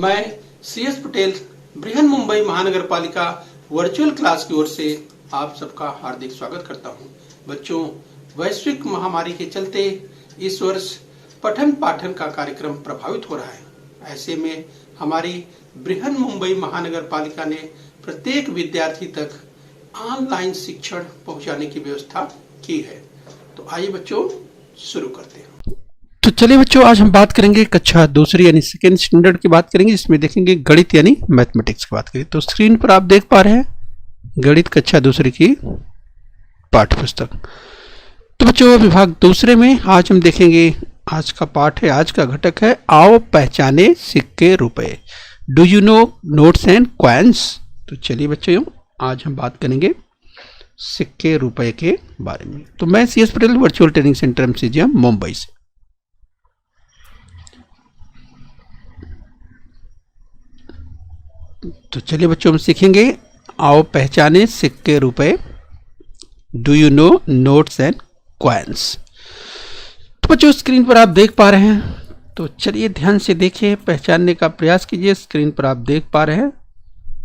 मैं CS पटेल बृहन मुंबई महानगर पालिका वर्चुअल क्लास की ओर से आप सबका हार्दिक स्वागत करता हूं। बच्चों, वैश्विक महामारी के चलते इस वर्ष पठन पाठन का कार्यक्रम प्रभावित हो रहा है। ऐसे में हमारी बृहन मुंबई महानगर पालिका ने प्रत्येक विद्यार्थी तक ऑनलाइन शिक्षण पहुंचाने की व्यवस्था की है। तो आइए बच्चों शुरू करते हैं। तो चलिए बच्चों, आज हम बात करेंगे कक्षा दूसरी यानी सेकेंड स्टैंडर्ड की बात करेंगे, जिसमें देखेंगे गणित यानी मैथमेटिक्स की बात करेंगे। तो स्क्रीन पर आप देख पा रहे हैं गणित कक्षा दूसरी की पाठ्य पुस्तक। तो बच्चों, विभाग दूसरे में आज हम देखेंगे, आज का पाठ है, आज का घटक है आओ पहचाने सिक्के रुपए। Do you know notes and coins. तो चलिए बच्चों, आज हम बात करेंगे सिक्के रुपए के बारे में। तो मैं CS Patel virtual training centre MCGM Mumbai से। तो चलिए बच्चों, हम सीखेंगे आओ पहचाने सिक्के रुपए। Do you know notes and coins. तो बच्चों, स्क्रीन पर आप देख पा रहे हैं, तो चलिए ध्यान से देखिए, पहचानने का प्रयास कीजिए। स्क्रीन पर आप देख पा रहे हैं,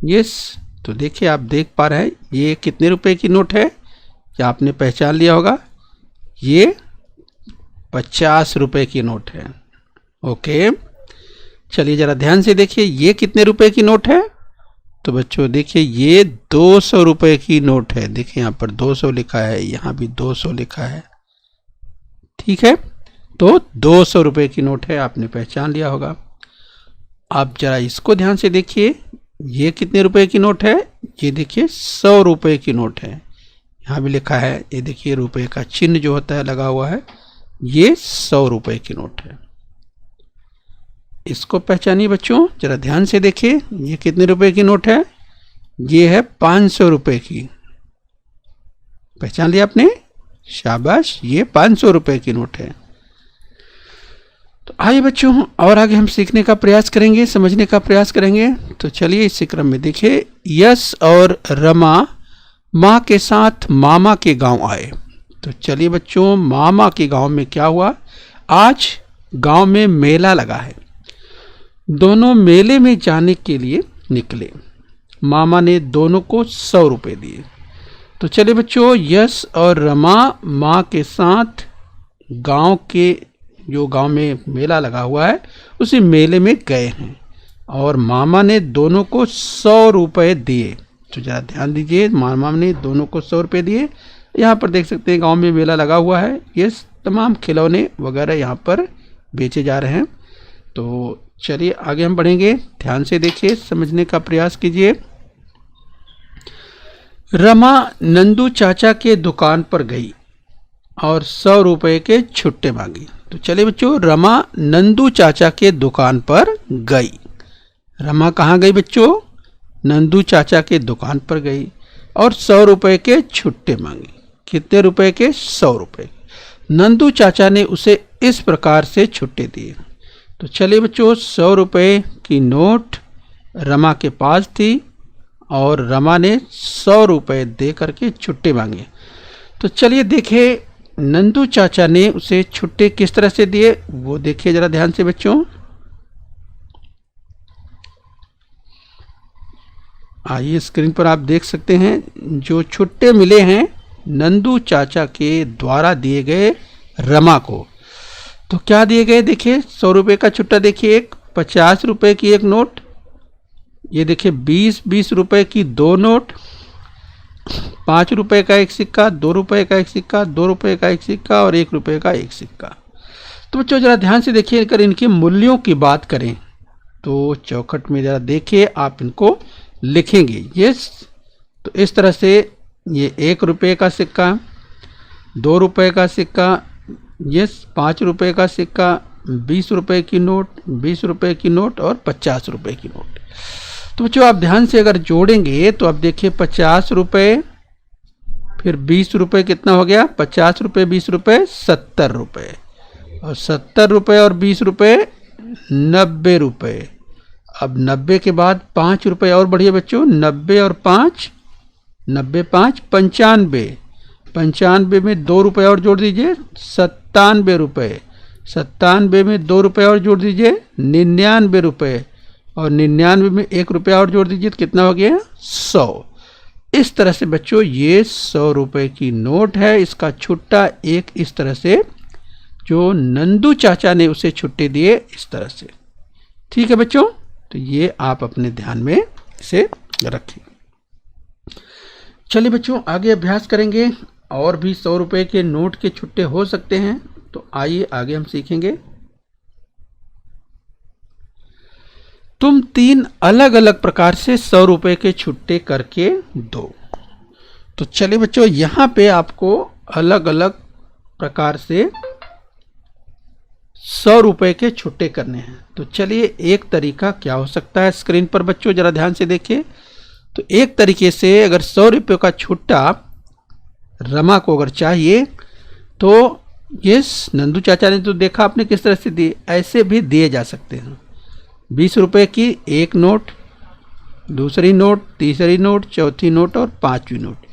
यस। तो देखिए, आप देख पा रहे हैं ये कितने रुपए की नोट है, क्या आपने पहचान लिया होगा? ये 50 रुपए की नोट है। ओके, चलिए जरा ध्यान से देखिए, ये कितने रुपए की नोट है? तो बच्चों देखिए, ये 200 रुपए की नोट है। देखिए यहाँ पर 200 लिखा है, यहाँ भी 200 लिखा है। ठीक है, तो 200 रुपए की नोट है, आपने पहचान लिया होगा। आप जरा इसको ध्यान से देखिए, ये कितने रुपए की नोट है? ये देखिए 100 रुपए की नोट है। यहाँ भी लिखा है, ये देखिए रुपए का चिन्ह जो होता है लगा हुआ है, ये 100 रुपए की नोट है। इसको पहचानिए बच्चों, जरा ध्यान से देखिए, ये कितने रुपए की नोट है? ये है 500 रुपए की। पहचान लिया आपने? शाबाश, ये 500 रुपए की नोट है। तो आइए बच्चों, और आगे हम सीखने का प्रयास करेंगे, समझने का प्रयास करेंगे। तो चलिए इसी क्रम में देखिए, यश और रमा माँ के साथ मामा के गांव आए। तो चलिए बच्चों, मामा के गांव में क्या हुआ? आज गांव में मेला लगा है। दोनों मेले में जाने के लिए निकले। मामा ने दोनों को 100 रुपए दिए। तो चलिए बच्चों, यश और रमा माँ के साथ गांव के, जो गांव में मेला लगा हुआ है, उसी मेले में गए हैं और मामा ने दोनों को 100 रुपए दिए। तो जरा ध्यान दीजिए, मामा ने दोनों को 100 रुपए दिए। यहाँ पर देख सकते हैं गांव में मेला लगा हुआ है, ये तमाम खिलौने वगैरह यहाँ पर बेचे जा रहे हैं। तो चलिए आगे हम बढ़ेंगे, ध्यान से देखिए, समझने का प्रयास कीजिए। रमा नंदू चाचा के दुकान पर गई और 100 रुपए के छुट्टे मांगी। तो चलिए बच्चों, रमा नंदू चाचा के दुकान पर गई। रमा कहाँ गई बच्चों? नंदू चाचा के दुकान पर गई और 100 रुपए के छुट्टे मांगी। कितने रुपए के? 100 रुपए। नंदू चाचा ने उसे इस प्रकार से छुट्टे दिए। तो चलिए बच्चों, 100 रुपए की नोट रमा के पास थी और रमा ने 100 रुपए दे करके छुट्टे मांगे। तो चलिए देखें, नंदू चाचा ने उसे छुट्टे किस तरह से दिए, वो देखिए जरा ध्यान से बच्चों। आइए, स्क्रीन पर आप देख सकते हैं, जो छुट्टे मिले हैं नंदू चाचा के द्वारा दिए गए रमा को। तो क्या दिए गए? देखिए 100 रुपए का छुट्टा, देखिए एक 50 रुपए की एक नोट, ये देखिए 20-20 रुपए की 2 नोट, 5 रुपए का एक सिक्का, 2 रुपए का एक सिक्का, 2 रुपए का एक सिक्का और 1 रुपए का एक सिक्का। तो बच्चों जरा ध्यान से देखिए, अगर इनके मूल्यों की बात करें तो चौखट में जरा देखिए, आप इनको लिखेंगे। ये तो इस तरह से, ये 1 रुपए का सिक्का, 2 रुपए का सिक्का, ये 5 रुपए का सिक्का, 20 रुपए की नोट, 20 रुपए की नोट और 50 रुपए की नोट। तो बच्चों आप ध्यान से अगर जोड़ेंगे तो आप देखिए 50 रुपए फिर 20 रुपए कितना हो गया? 50 रुपए 20 रुपए 70 रुपए, और 70 रुपए और 20 रुपए 90 रुपए। अब 90 के बाद 5 रुपए और बढ़िए बच्चों, 90 और 5, 90 5 95, 95 में 2 रुपए और जोड़ दीजिए 97 रुपए, 97 में 2 रुपए और जोड़ दीजिए 99 रुपए, और 99 में 1 रुपया और जोड़ दीजिए तो कितना हो गया 100। इस तरह से बच्चों ये 100 रुपए की नोट है, इसका छुट्टा एक इस तरह से जो नंदू चाचा ने उसे छुट्टे दिए इस तरह से। ठीक है बच्चों, तो ये आप अपने ध्यान में इसे रखें। चलिए बच्चों आगे अभ्यास करेंगे। और भी 100 रुपए के नोट के छुट्टे हो सकते हैं, तो आइए आगे हम सीखेंगे। तुम 3 अलग अलग प्रकार से 100 रुपए के छुट्टे करके दो। तो चलिए बच्चों यहां पे आपको अलग अलग प्रकार से 100 रुपए के छुट्टे करने हैं। तो चलिए एक तरीका क्या हो सकता है, स्क्रीन पर बच्चों जरा ध्यान से देखिए। तो एक तरीके से अगर 100 रुपये का छुट्टा रमा को अगर चाहिए तो ये नंदू चाचा ने तो देखा आपने किस तरह से दिए, ऐसे भी दिए जा सकते हैं। 20 रुपये की एक नोट, दूसरी नोट, तीसरी नोट, चौथी नोट और पांचवी नोट।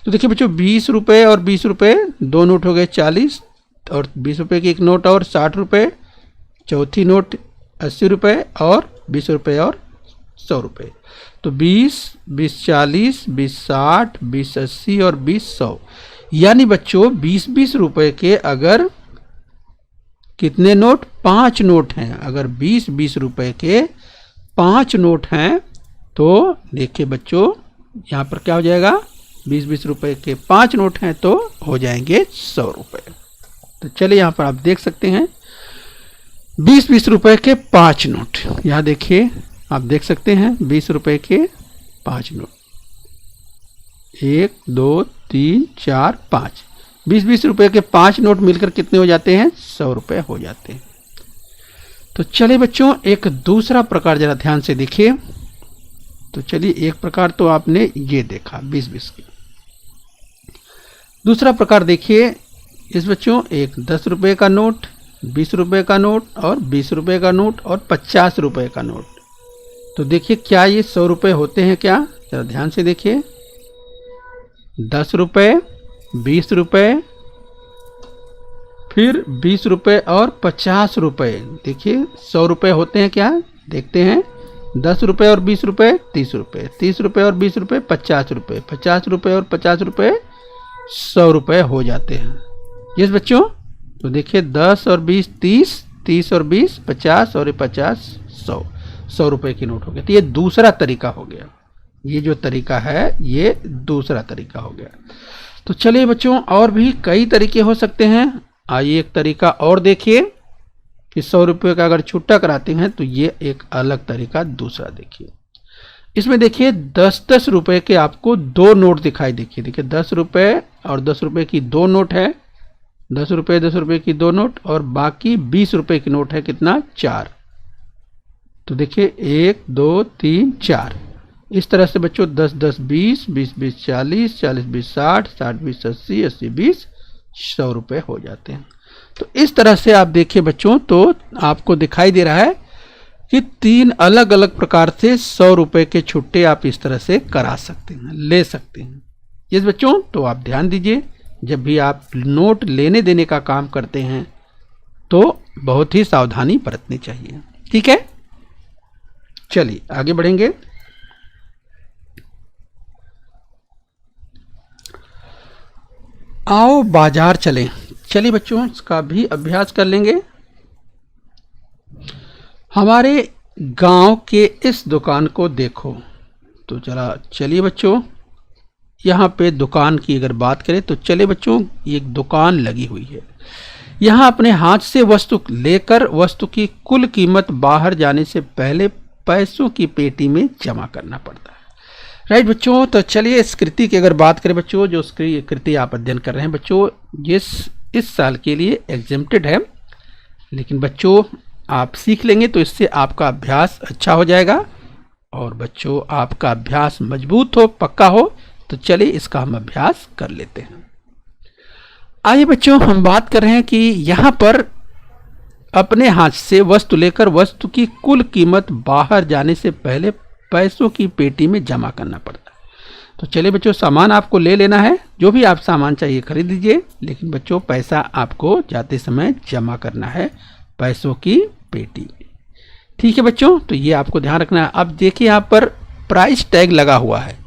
तो देखिए बच्चों 20 रुपये और 20 रुपये दो नोट हो गए 40, और 20 रुपये की एक नोट और 60 रुपये, चौथी नोट 80 रुपये और 20 रुपये और 100 रुपये। तो 20, 20 40, 20 60, 20 80 और 20 100। यानी बच्चों 20-20 रुपये के अगर कितने नोट, 5 नोट हैं। अगर 20-20 रुपये के 5 नोट हैं तो देखिए बच्चों यहाँ पर क्या हो जाएगा, 20-20 रुपये के 5 नोट हैं तो हो जाएंगे 100 रुपये। तो चलिए यहाँ पर आप देख सकते हैं 20-20 रुपये के 5 नोट। यहाँ देखिए आप देख सकते हैं 20 रुपये के 5 नोट, 1 2 3 4 5। 20-20 रुपये के 5 नोट मिलकर कितने हो जाते हैं, 100 रुपये हो जाते हैं। तो चलिए बच्चों एक दूसरा प्रकार जरा ध्यान से देखिए। तो चलिए एक प्रकार तो आपने ये देखा 20-20 की, दूसरा प्रकार देखिए इस बच्चों एक 10 रुपये का नोट, 20 रुपये का नोट और 20 रुपये का नोट और 50 रुपये का नोट। तो देखिए क्या ये 100 रुपये होते हैं क्या, जरा ध्यान से देखिए। 10 रुपये, 20 रुपये, फिर 20 रुपये और 50 रुपये। देखिए 100 रुपये होते हैं क्या, देखते हैं। 10 रुपये और 20 रुपये 30 रुपये, 30 रुपये और 20 रुपये 50 रुपये, 50 रुपये और 50 रुपये 100 रुपये हो जाते हैं। यस बच्चों, तो देखिए 10 और 20 30, 30 और 20 50 और 50 100, 100 रुपये की नोट हो गया। तो ये दूसरा तरीका हो गया, ये जो तरीका है ये दूसरा तरीका हो गया। तो चलिए बच्चों और भी कई तरीके हो सकते हैं। आइए एक तरीका और देखिए कि 100 रुपये का अगर छुट्टा कराते हैं तो ये एक अलग तरीका दूसरा देखिए। इसमें देखिए 10-10 रुपये के आपको 2 नोट दिखाई, देखिए 10 रुपये और 10 रुपये की 2 नोट है, 10 रुपये की 2 नोट और बाकी 20 रुपये की नोट है कितना, 4। तो देखिए 1 2 3 4। इस तरह से बच्चों 10-10 20, 20-20 40, 40-20 60, 60-20 80, 80-20 100 रुपये हो जाते हैं। तो इस तरह से आप देखिए बच्चों तो आपको दिखाई दे रहा है कि 3 अलग अलग प्रकार से 100 रुपये के छुट्टे आप इस तरह से करा सकते हैं, ले सकते हैं। इस बच्चों तो आप ध्यान दीजिए जब भी आप नोट लेने देने का काम करते हैं तो बहुत ही सावधानी बरतनी चाहिए। ठीक है, चलिए आगे बढ़ेंगे। आओ बाजार चलें। चलिए बच्चों इसका भी अभ्यास कर लेंगे। हमारे गांव के इस दुकान को देखो। तो जरा चलिए बच्चों यहाँ पे दुकान की अगर बात करें तो चलिए बच्चों एक दुकान लगी हुई है। यहाँ अपने हाथ से वस्तु लेकर वस्तु की कुल कीमत बाहर जाने से पहले पैसों की पेटी में जमा करना पड़ता है। राइट बच्चों, तो चलिए इस कृति की अगर बात करें बच्चों, जो कृति आप अध्ययन कर रहे हैं बच्चों ये इस साल के लिए एग्जेम्प्टेड है, लेकिन बच्चों आप सीख लेंगे तो इससे आपका अभ्यास अच्छा हो जाएगा और बच्चों आपका अभ्यास मजबूत हो, पक्का हो। तो चलिए इसका हम अभ्यास कर लेते हैं। आइए बच्चों हम बात कर रहे हैं कि यहाँ पर अपने हाथ से वस्तु लेकर वस्तु की कुल कीमत बाहर जाने से पहले पैसों की पेटी में जमा करना पड़ता है। तो चलिए बच्चों सामान आपको ले लेना है, जो भी आप सामान चाहिए खरीद लीजिए, लेकिन बच्चों पैसा आपको जाते समय जमा करना है पैसों की पेटी में। ठीक है बच्चों, तो ये आपको ध्यान रखना है। अब देखिए यहाँ पर प्राइस टैग लगा हुआ है।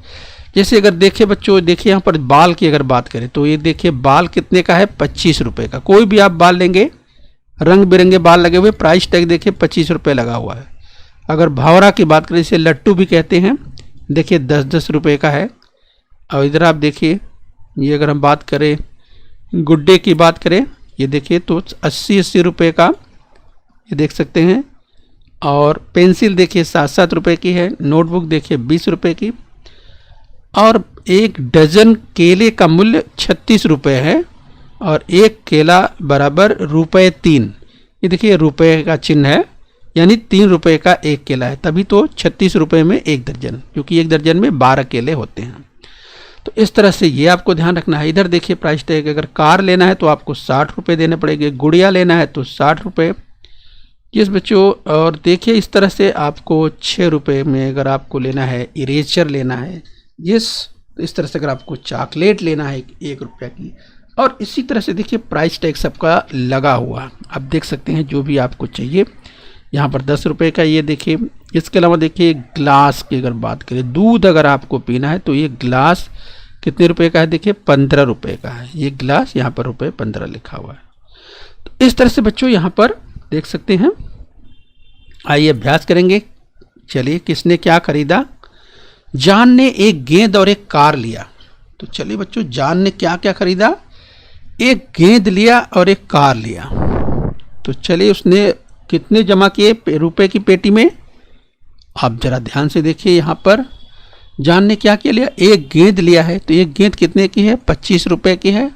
जैसे अगर देखिए बच्चों, देखिए यहाँ पर बाल की अगर बात करें तो ये देखिए बाल कितने का है, 25 रुपये का। कोई भी आप बाल लेंगे, रंग बिरंगे बाल लगे हुए, प्राइस टैग देखिए 25 रुपये लगा हुआ है। अगर भावरा की बात करें, इसे लट्टू भी कहते हैं, देखिए 10-10 रुपये का है। और इधर आप देखिए, ये अगर हम बात करें गुड्डे की बात करें, ये देखिए तो 80-80 रुपये का ये देख सकते हैं। और पेंसिल देखिए 7-7 रुपये की है। नोटबुक देखिए 20 रुपये की। और एक डजन केले का मूल्य 36 रुपये है और एक केला बराबर ₹3। ये देखिए रुपये का चिन्ह है, यानी 3 रुपये का एक केला है, तभी तो 36 रुपये में एक दर्जन, क्योंकि एक दर्जन में 12 केले होते हैं। तो इस तरह से ये आपको ध्यान रखना है। इधर देखिए प्राइस टैग, अगर कार लेना है तो आपको 60 रुपये देने पड़ेंगे, गुड़िया लेना है तो 60 रुपये। जिस बच्चों, और देखिए इस तरह से आपको 6 रुपये में अगर आपको लेना है इरेजर लेना है, इस तरह से अगर आपको चॉकलेट लेना है 1 रुपये की, और इसी तरह से देखिए प्राइस टैग सबका लगा हुआ। आप देख सकते हैं जो भी आपको चाहिए। यहाँ पर 10 रुपये का ये देखिए। इसके अलावा देखिए ग्लास की अगर बात करें, दूध अगर आपको पीना है तो ये ग्लास कितने रुपए का है, देखिए 15 रुपये का है ये ग्लास, यहाँ पर ₹15 लिखा हुआ है। तो इस तरह से बच्चों यहाँ पर देख सकते हैं। आइए अभ्यास करेंगे। चलिए, किसने क्या खरीदा। जान ने एक गेंद और एक कार लिया। तो चलिए बच्चों, जान ने क्या क्या खरीदा, एक गेंद लिया और एक कार लिया। तो चलिए, उसने कितने जमा किए रुपए की पेटी में, आप जरा ध्यान से देखिए। यहाँ पर जान ने क्या क्या लिया, एक गेंद लिया है, तो एक गेंद कितने की है, 25 रुपये की है।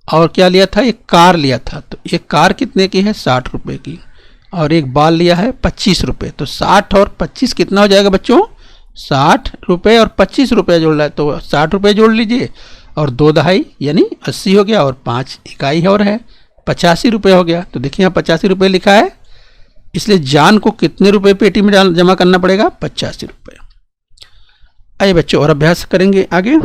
और क्या लिया था, एक कार लिया था, तो एक कार कितने की है, 60 रुपये की। और एक बाल लिया है 25 रुपये। तो 60 और 25 कितना हो जाएगा बच्चों, 60 रुपये और 25 रुपये जोड़ रहा है, तो 60 रुपये जोड़ लीजिए और 2 दहाई यानी 80 हो गया, और 5 इकाई और है 85 रुपये हो गया। तो देखिए यहाँ 85 रुपये लिखा है, इसलिए जान को कितने रुपए पेटी में जमा करना पड़ेगा, 85 रुपये। आइए बच्चों और अभ्यास करेंगे आगे।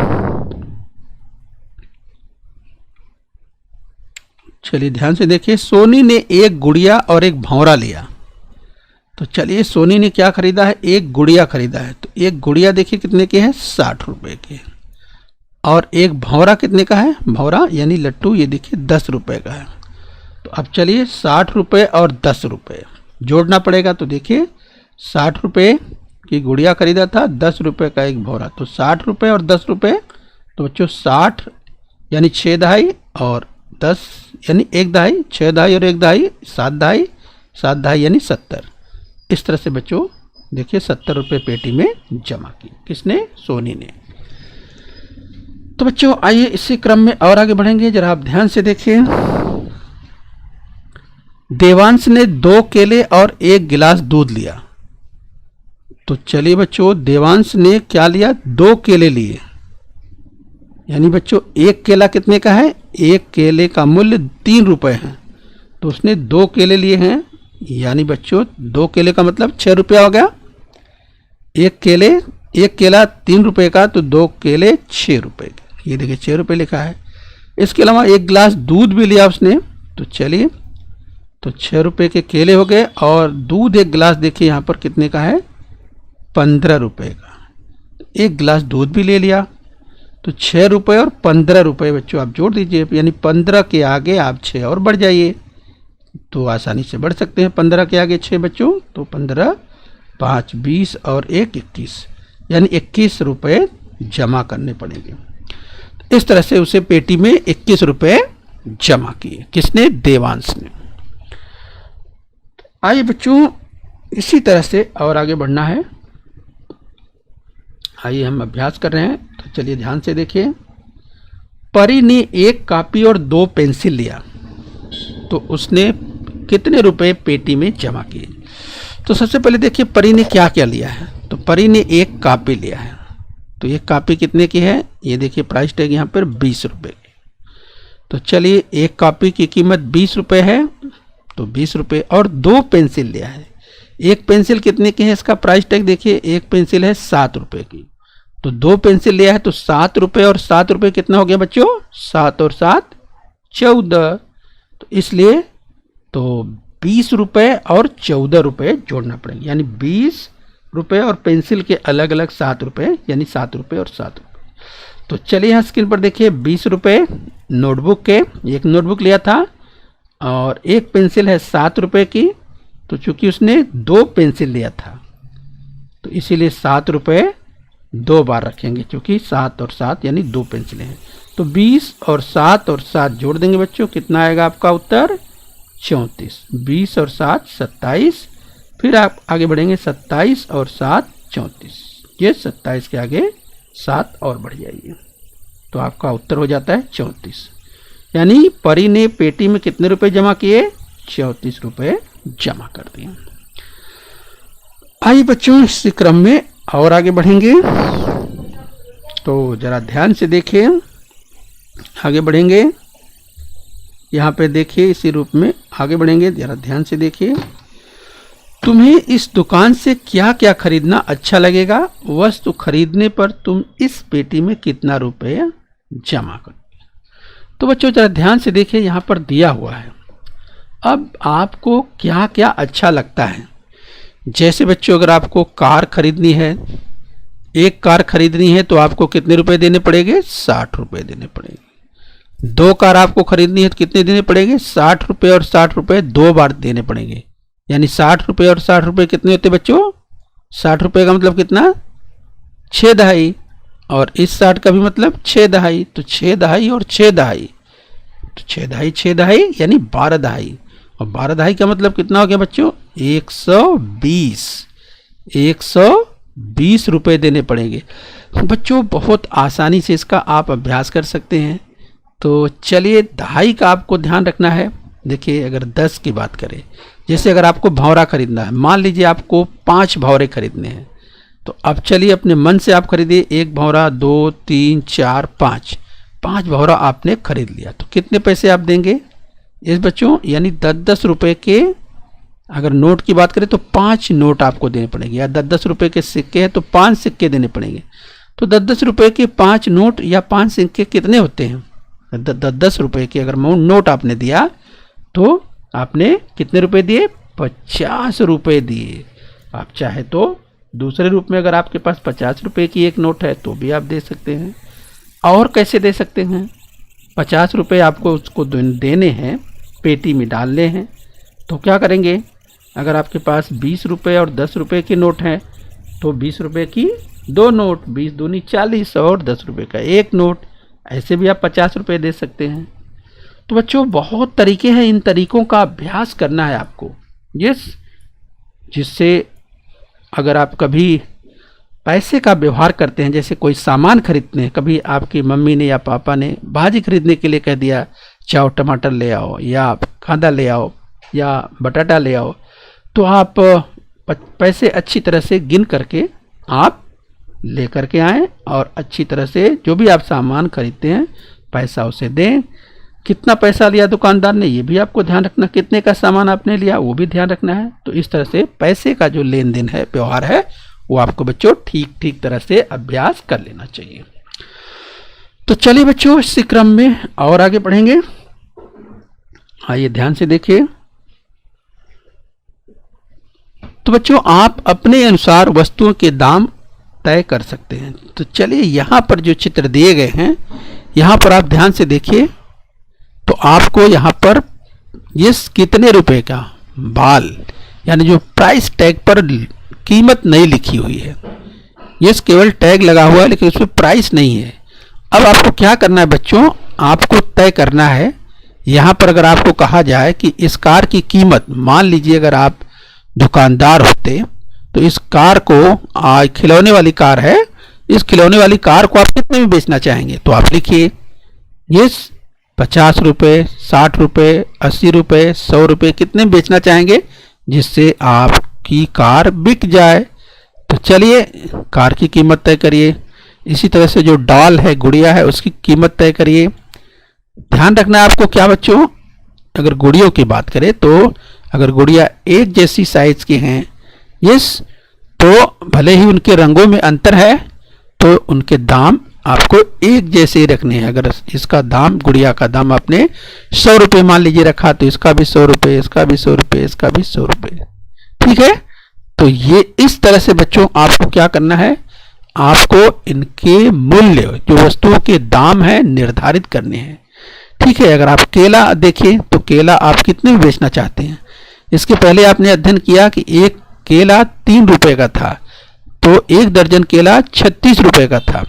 चलिए ध्यान से देखिए। सोनी ने एक गुड़िया और एक भंवरा लिया। तो चलिए, सोनी ने क्या खरीदा है, एक गुड़िया खरीदा है। तो एक गुड़िया देखिए कितने की है, 60 रुपये की। और एक भंवरा कितने का है, भंवरा यानी लट्टू, ये देखिए 10 रुपये का है। तो अब चलिए 60 रुपये और 10 रुपये जोड़ना पड़ेगा। तो देखिए 60 रुपये की गुड़िया खरीदा था, 10 रुपये का एक भौरा, तो 60 रुपये और 10 रुपये, तो बच्चों 60 यानी 6 दहाई और 10 यानी 1 दहाई, 6 दहाई और 1 दहाई 7 दहाई, 7 दहाई यानी 70। इस तरह से बच्चों देखिए 70 रुपये पेटी में जमा की, किसने, सोनी ने। तो बच्चों आइए इसी क्रम में और आगे बढ़ेंगे, जरा आप ध्यान से देखिए। देवांश ने 2 केले और 1 गिलास दूध लिया। तो चलिए बच्चों, देवांश ने क्या लिया, 2 केले लिए, यानी बच्चों 1 केला कितने का है, 1 केले का मूल्य 3 रुपये है, तो उसने 2 केले लिए हैं, यानी बच्चों 2 केले का मतलब 6 रुपया हो गया। 1 केला 3 रुपये का, तो 2 केले 6 रुपये के, ये देखिए 6 रुपये लिखा है। इसके अलावा 1 गिलास दूध भी लिया उसने। तो चलिए, तो 6 रुपये के केले हो गए, और दूध 1 गिलास देखिए यहाँ पर कितने का है, 15 रुपये का। 1 गिलास दूध भी ले लिया, तो 6 रुपये और 15 रुपये बच्चों आप जोड़ दीजिए, यानी 15 के आगे आप 6 और बढ़ जाइए, तो आसानी से बढ़ सकते हैं। 15 के आगे 6 बच्चों, तो 15, 5, 20 और 1, 21, यानी 21 रुपये जमा करने पड़ेंगे। इस तरह से उसे पेटी में 21 रुपये जमा किए, किसने, देवांश ने। आइए बच्चों इसी तरह से और आगे बढ़ना है। आइए हम अभ्यास कर रहे हैं, तो चलिए ध्यान से देखिए। परी ने 1 कॉपी और 2 पेंसिल लिया, तो उसने कितने रुपए पेटी में जमा किए। तो सबसे पहले देखिए परी ने क्या क्या लिया है। तो परी ने 1 कॉपी लिया है, तो ये कॉपी कितने की है, ये देखिए प्राइस टैग यहाँ पर 20 रुपये की। तो चलिए 1 कॉपी की कीमत 20 रुपये है, तो 20 रुपये। और 2 पेंसिल लिया है, 1 पेंसिल कितने की है, इसका प्राइस टैग देखिए, 1 पेंसिल है 7 रुपये की, तो 2 पेंसिल लिया है, तो 7 रुपये और 7 रुपये कितना हो गया बच्चों, 7 और 7 14। तो इसलिए तो 20 रुपये और 14 रुपये जोड़ना पड़ेंगे, यानी 20 रुपये और पेंसिल के अलग अलग 7 रुपये, यानी 7 रुपये और 7 रुपये। तो चलिए यहाँ स्क्रीन पर देखिए, 20 रुपये नोटबुक के, एक नोटबुक लिया था और एक पेंसिल है 7 रुपये की, तो चूंकि उसने 2 पेंसिल लिया था तो इसीलिए 7 रुपये 2 बार रखेंगे, क्योंकि 7 और 7 यानी 2 पेंसिलें हैं। तो 20 और 7 जोड़ देंगे बच्चों, कितना आएगा आपका उत्तर? 34। 20 और 7 27, फिर आप आगे बढ़ेंगे 27 और 7 34, ये 27 के आगे 7 और बढ़ जाइए तो आपका उत्तर हो जाता है 34। यानी परी ने पेटी में कितने रुपए जमा किए? 34 रुपए जमा कर दिए। आइए बच्चों, इस क्रम में और आगे बढ़ेंगे, तो जरा ध्यान से देखिए, आगे बढ़ेंगे। यहाँ पे देखिए, इसी रूप में आगे बढ़ेंगे, जरा ध्यान से देखिए। तुम्हें इस दुकान से क्या क्या खरीदना अच्छा लगेगा? वस्तु खरीदने पर तुम इस पेटी में कितना रुपए जमा करोगे? तो बच्चों जरा ध्यान से देखिए, यहाँ पर दिया हुआ है। अब आपको क्या क्या अच्छा लगता है? जैसे बच्चों, अगर आपको कार खरीदनी है, एक कार खरीदनी है तो आपको कितने रुपए देने पड़ेंगे? 60 रुपए देने पड़ेंगे। 2 कार आपको खरीदनी है तो कितने देने पड़ेंगे? 60 रुपए और 60 रुपए 2 बार देने पड़ेंगे, यानी 60 रुपए और 60 रुपए कितने होते बच्चों? 60 रुपए का मतलब कितना? 6 दहाई, और इस 60 का भी मतलब 6 दहाई, तो 6 दहाई और 6 दहाई, तो 6 दहाई यानी 12 दहाई, और 12 दहाई का मतलब कितना हो गया बच्चों? 120 रुपए देने पड़ेंगे। बच्चों बहुत आसानी से इसका आप अभ्यास कर सकते हैं। तो चलिए, दहाई का आपको ध्यान रखना है। देखिए, अगर 10 की बात करें, जैसे अगर आपको भौरा खरीदना है, मान लीजिए आपको 5 भौरे खरीदने हैं, तो अब चलिए अपने मन से आप खरीदिए, 1 भौरा, 2, 3, 4, 5 भौरा आपने खरीद लिया, तो कितने पैसे आप देंगे इस बच्चों? यानी 10-10 रुपए के, अगर नोट की बात करें तो 5 नोट आपको देने पड़ेंगे, या 10-10 रुपए के सिक्के हैं तो 5 सिक्के देने पड़ेंगे। तो 10-10 रुपए के 5 नोट या 5 सिक्के कितने होते हैं? 10-10 रुपए के अगर नोट आपने दिया तो आपने कितने रुपए दिए? 50 रुपए दिए। आप चाहे तो दूसरे रूप में, अगर आपके पास 50 रुपए की एक नोट है तो भी आप दे सकते हैं। और कैसे दे सकते हैं? 50 रुपए आपको उसको देने हैं, पेटी में डालने हैं, तो क्या करेंगे? अगर आपके पास 20 रुपये और 10 रुपये की नोट है तो 20 रुपये की 2 नोट, 20 दूनी 40, और 10 रुपये का 1 नोट, ऐसे भी आप 50 रुपये दे सकते हैं। तो बच्चों बहुत तरीके हैं, इन तरीकों का अभ्यास करना है आपको, जिससे अगर आप कभी पैसे का व्यवहार करते हैं, जैसे कोई सामान खरीदते हैं, कभी आपकी मम्मी ने या पापा ने भाजी खरीदने के लिए कह दिया, चाहो टमाटर ले आओ, या कांदा ले आओ, या बटाटा ले आओ, तो आप पैसे अच्छी तरह से गिन करके आप ले करके आएँ, और अच्छी तरह से जो भी आप सामान खरीदते हैं पैसा उसे दें। कितना पैसा लिया दुकानदार ने ये भी आपको ध्यान रखना, कितने का सामान आपने लिया वो भी ध्यान रखना है। तो इस तरह से पैसे का जो लेन देन है, व्यवहार है, वो आपको बच्चों ठीक तरह से अभ्यास कर लेना चाहिए। तो चलिए बच्चों, इसी क्रम में और आगे बढ़ेंगे। आइए ध्यान से देखिए। तो बच्चों आप अपने अनुसार वस्तुओं के दाम तय कर सकते हैं। तो चलिए, यहाँ पर जो चित्र दिए गए हैं, यहाँ पर आप ध्यान से देखिए, तो आपको यहाँ पर ये कितने रुपए का बाल, यानी जो प्राइस टैग पर कीमत नहीं लिखी हुई है, ये केवल टैग लगा हुआ है लेकिन उसमें प्राइस नहीं है। अब आपको क्या करना है बच्चों? आपको तय करना है। यहाँ पर अगर आपको कहा जाए कि इस कार की कीमत, मान लीजिए अगर आप दुकानदार होते तो इस कार को, खिलौने वाली कार है, इस खिलौने वाली कार को आप कितने में बेचना चाहेंगे? तो आप लिखिए ये 50 रुपये, 60 रुपये, 80 रुपये, 100 रुपये, कितने में बेचना चाहेंगे जिससे आपकी कार बिक जाए। तो चलिए कार की कीमत तय करिए। इसी तरह से जो डॉल है, गुड़िया है, उसकी कीमत तय करिए। ध्यान रखना है आपको क्या बच्चों, अगर गुड़ियों की बात करें तो अगर गुड़िया एक जैसी साइज की हैं, तो भले ही उनके रंगों में अंतर है तो उनके दाम आपको एक जैसे ही रखने हैं। अगर इसका दाम, गुड़िया का दाम आपने 100 रुपये मान लीजिए रखा, तो इसका भी 100 रुपये, इसका भी 100 रुपये, इसका भी 100 रुपये। ठीक है, तो ये इस तरह से बच्चों आपको क्या करना है, आपको इनके मूल्य, जो वस्तुओं के दाम है, निर्धारित करने हैं। ठीक है, अगर आप केला देखें तो केला आप कितने में बेचना चाहते हैं। इसके पहले आपने अध्ययन किया कि एक केला 3 रुपए का था, तो 1 दर्जन केला 36 रुपए का था।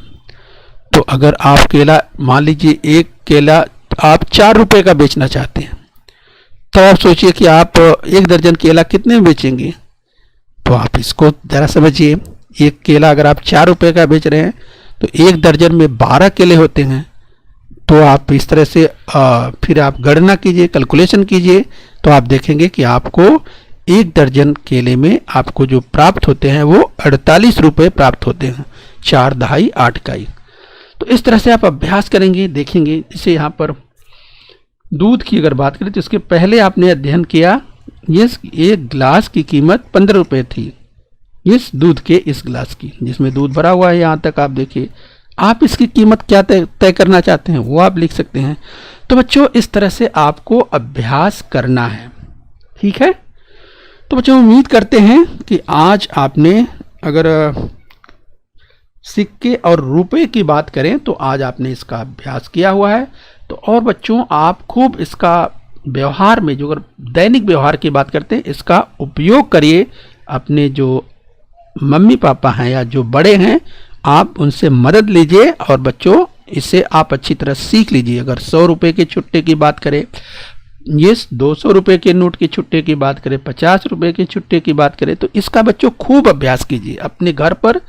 तो अगर आप केला मान लीजिए एक केला आप 4 रुपए का बेचना चाहते हैं, तो आप सोचिए कि आप 1 दर्जन केला कितने में बेचेंगे। तो आप इसको जरा समझिए, एक केला अगर आप 4 रुपए का बेच रहे हैं तो 1 दर्जन में 12 केले होते हैं। तो आप इस तरह से फिर आप गणना कीजिए, कैलकुलेशन कीजिए, तो आप देखेंगे कि आपको 1 दर्जन केले में आपको जो प्राप्त होते हैं वो 48 रुपये प्राप्त होते हैं, 4 दहाई 8 इकाई। तो इस तरह से आप अभ्यास करेंगे, देखेंगे। जैसे यहाँ पर दूध की अगर बात करें तो इसके पहले आपने अध्ययन किया, ये एक गिलास की कीमत 15 रुपये थी, इस दूध के इस गिलास की, जिसमें दूध भरा हुआ है। यहाँ तक आप देखिए, आप इसकी कीमत क्या तय करना चाहते हैं वो आप लिख सकते हैं। तो बच्चों इस तरह से आपको अभ्यास करना है। ठीक है, तो बच्चों उम्मीद करते हैं कि आज आपने, अगर सिक्के और रुपए की बात करें तो आज आपने इसका अभ्यास किया हुआ है। तो और बच्चों आप खूब इसका व्यवहार में, जो अगर दैनिक व्यवहार की बात करते हैं, इसका उपयोग करिए। अपने जो मम्मी पापा हैं या जो बड़े हैं, आप उनसे मदद लीजिए और बच्चों इसे आप अच्छी तरह सीख लीजिए। अगर 100 रुपये के छुट्टे की बात करें, ये 200 रुपये के नोट के छुट्टे की बात करें, 50 रुपये के छुट्टे की बात करें, तो इसका बच्चों खूब अभ्यास कीजिए। अपने घर पर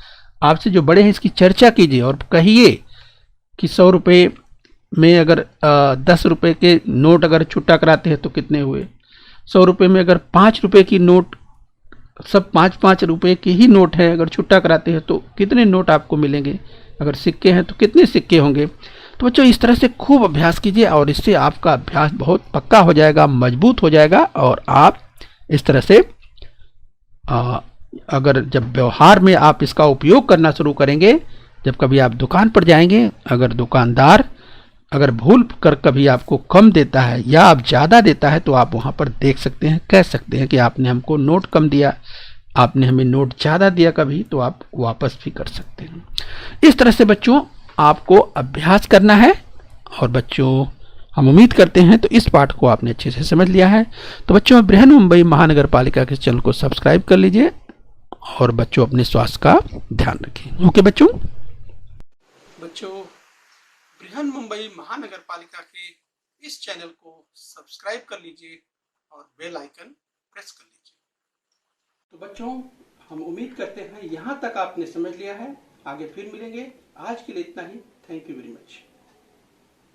आपसे जो बड़े हैं इसकी चर्चा कीजिए और कहिए कि 100 रुपये में अगर 10 रुपये के नोट अगर छुट्टा कराते हैं तो कितने हुए। 100 रुपये में अगर 5 रुपये की नोट, सब 5-5 रुपये के ही नोट हैं, अगर छुट्टा कराते हैं तो कितने नोट आपको मिलेंगे। अगर सिक्के हैं तो कितने सिक्के होंगे। तो बच्चों इस तरह से खूब अभ्यास कीजिए और इससे आपका अभ्यास बहुत पक्का हो जाएगा, मजबूत हो जाएगा। और आप इस तरह से अगर जब व्यवहार में आप इसका उपयोग करना शुरू करेंगे, जब कभी आप दुकान पर जाएंगे, अगर दुकानदार अगर भूल कर कभी आपको कम देता है या आप ज़्यादा देता है, तो आप वहाँ पर देख सकते हैं, कह सकते हैं कि आपने हमको नोट कम दिया, आपने हमें नोट ज़्यादा दिया कभी, तो आप वापस भी कर सकते हैं। इस तरह से बच्चों आपको अभ्यास करना है। और बच्चों हम उम्मीद करते हैं तो इस पाठ को आपने अच्छे से समझ लिया है। तो बच्चों बृहन मुंबई महानगर पालिका के चैनल को सब्सक्राइब कर लीजिए और बच्चों अपने स्वास्थ्य का ध्यान रखें। ओके बच्चों बृहन मुंबई महानगर पालिका के इस चैनल को सब्सक्राइब कर लीजिए और बेल आइकन प्रेस कर लीजिए। तो बच्चों हम उम्मीद करते हैं यहाँ तक आपने समझ लिया है। आगे फिर मिलेंगे, आज के लिए इतना ही। Thank you very much.